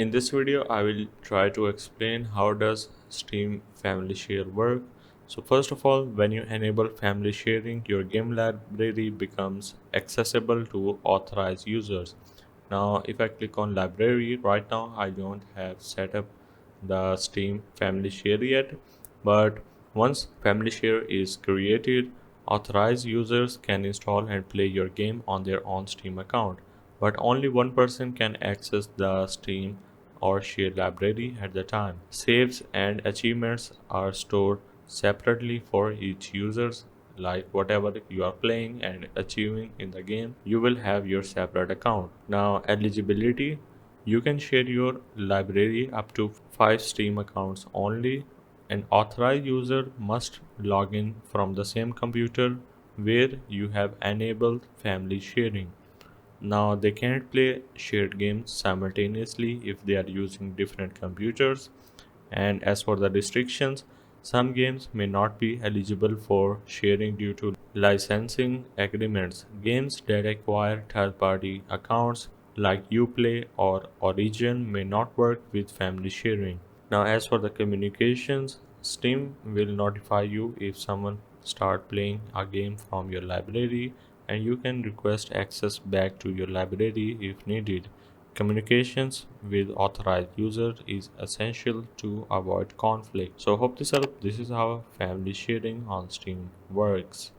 In this video, I will try to explain how does Steam Family Share work. So first of all, when you enable family sharing, your game library becomes accessible to authorized users. Now, if I click on library, right now I don't have set up the Steam Family Share yet, but once Family Share is created, authorized users can install and play your game on their own Steam account, but only one person can access the Steam or Share library at the time. Saves and achievements are stored separately for each user. Like whatever you are playing and achieving in the game, you will have your separate account. Now, eligibility, you can share your library up to 5 Steam accounts only. An authorized user must log in from the same computer where you have enabled family sharing. Now, they can't play shared games simultaneously if they are using different computers. And as for the restrictions, some games may not be eligible for sharing due to licensing agreements. Games that acquire third party accounts like Uplay or Origin may not work with family sharing. Now, as for the communications, Steam will notify you if someone start playing a game from your library, and you can request access back to your library if needed. Communications with authorized users is essential to avoid conflict. So hope this helps. This is how family sharing on Steam works.